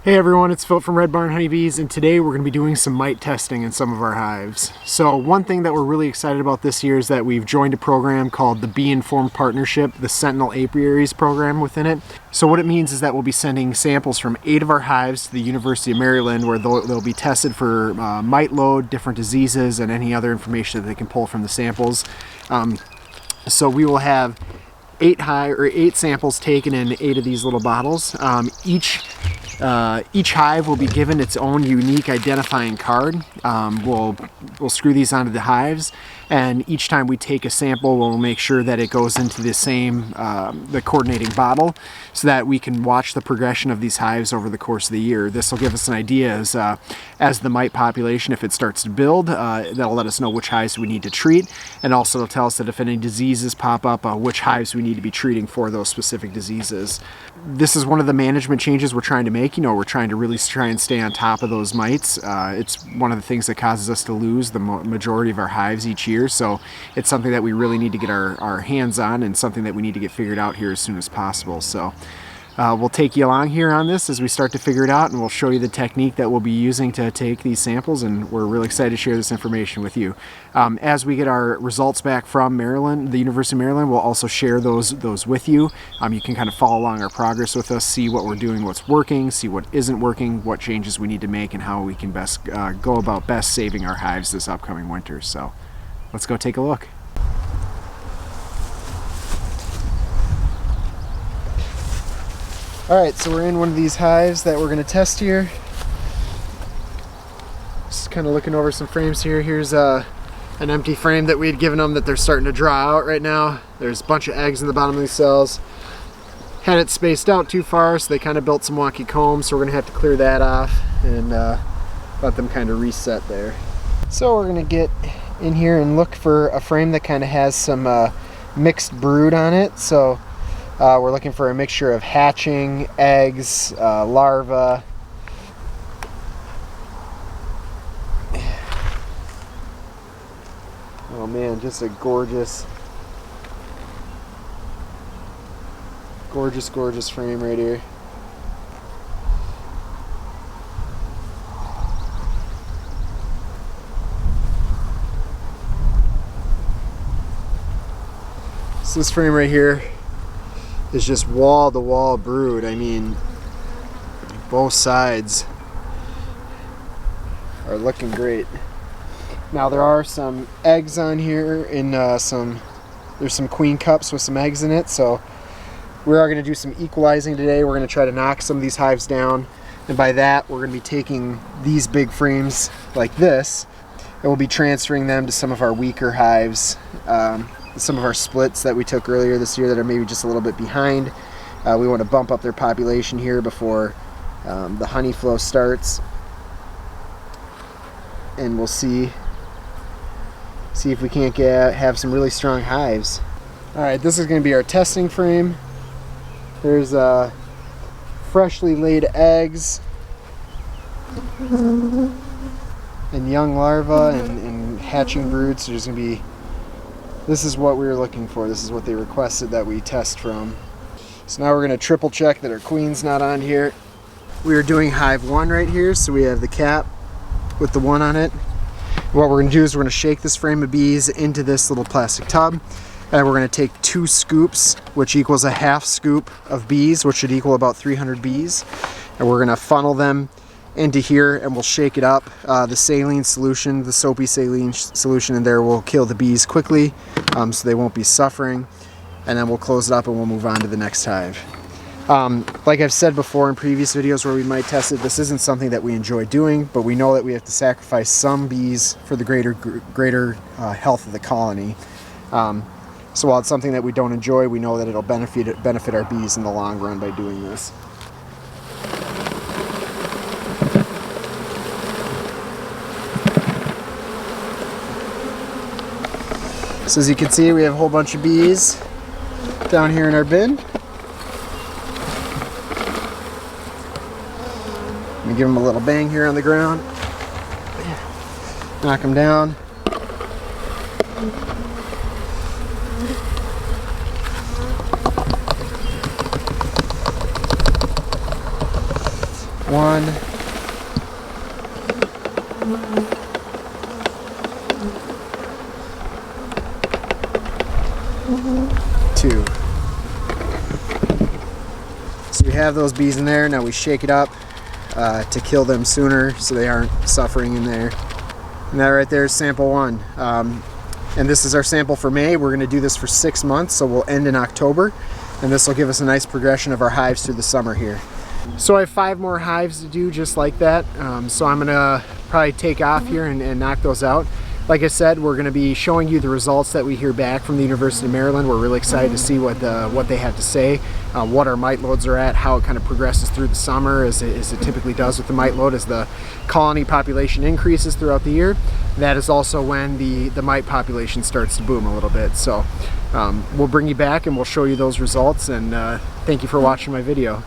Hey everyone, it's Phil from Red Barn Honeybees, and today we're going to be doing some mite testing in some of our hives. So one thing that we're really excited about this year is that we've joined a program called the Bee Informed Partnership, the Sentinel Apiaries program within it. So what it means is that we'll be sending samples from 8 of our hives to the University of Maryland, where they'll be tested for mite load, different diseases, and any other information that they can pull from the samples. So we will have 8 samples taken in 8 of these little bottles. Each hive will be given its own unique identifying card. We'll screw these onto the hives, and each time we take a sample, we'll make sure that it goes into the same the coordinating bottle, so that we can watch the progression of these hives over the course of the year. This will give us an idea as the mite population, if it starts to build, that'll let us know which hives we need to treat, and also it'll tell us that if any diseases pop up, which hives we need to be treating for those specific diseases. This is one of the management changes we're trying to make. We're trying to really try and stay on top of those mites. It's one of the things that causes us to lose the majority of our hives each year, so it's something that we really need to get our hands on, and something that we need to get figured out here as soon as possible. So we'll take you along here on this as we start to figure it out, and we'll show you the technique that we'll be using to take these samples, and we're really excited to share this information with you. As we get our results back from Maryland, the University of Maryland, we'll also share those with you. You can kind of follow along our progress with us, see what we're doing, what's working, see what isn't working, what changes we need to make, and how we can best go about best saving our hives this upcoming winter. So let's go take a look. Alright, so we're in one of these hives that we're going to test here. Just kind of looking over some frames here. Here's an empty frame that we had given them that they're starting to draw out right now. There's a bunch of eggs in the bottom of these cells. Had it spaced out too far, so they kind of built some wonky combs, so we're going to have to clear that off and let them kind of reset there. So we're going to get in here and look for a frame that kind of has some mixed brood on it. So we're looking for a mixture of hatching, eggs, larvae. Oh man, just a gorgeous frame right here. So this frame right here is just wall-to-wall brood. I mean, both sides are looking great. Now there are some eggs on here, and there's some queen cups with some eggs in it, so we are going to do some equalizing today. We're going to try to knock some of these hives down, and by that we're going to be taking these big frames like this, and we'll be transferring them to some of our weaker hives. Some of our splits that we took earlier this year that are maybe just a little bit behind. We want to bump up their population here before the honey flow starts, and we'll see if we can't have some really strong hives. Alright, this is going to be our testing frame. There's freshly laid eggs and young larvae and hatching broods. So there's going to be, this is what we were looking for. This is what they requested that we test from. So now we're going to triple check that our queen's not on here. We are doing hive 1 right here, so we have the cap with the 1 on it. What we're going to do is we're going to shake this frame of bees into this little plastic tub, and we're going to take 2 scoops, which equals a half scoop of bees, which should equal about 300 bees, and we're going to funnel them into here, and we'll shake it up. The saline solution, the soapy saline solution in there, will kill the bees quickly, so they won't be suffering, and then we'll close it up and we'll move on to the next hive. Like I've said before in previous videos where we might test it, this isn't something that we enjoy doing, but we know that we have to sacrifice some bees for the greater health of the colony. So while it's something that we don't enjoy, we know that it'll benefit our bees in the long run by doing this. So as you can see, we have a whole bunch of bees down here in our bin. Let me give them a little bang here on the ground. Knock them down. 1, 2. So we have those bees in there. Now we shake it up to kill them sooner so they aren't suffering in there. And that right there is sample 1. And this is our sample for May. We're going to do this for 6 months, so we'll end in October. And this will give us a nice progression of our hives through the summer here. So I have 5 more hives to do just like that. So I'm going to probably take off here and knock those out. Like I said, we're going to be showing you the results that we hear back from the University of Maryland. We're really excited to see what they have to say, what our mite loads are at, how it kind of progresses through the summer as it typically does with the mite load as the colony population increases throughout the year. That is also when the mite population starts to boom a little bit. So we'll bring you back and we'll show you those results, and thank you for watching my video.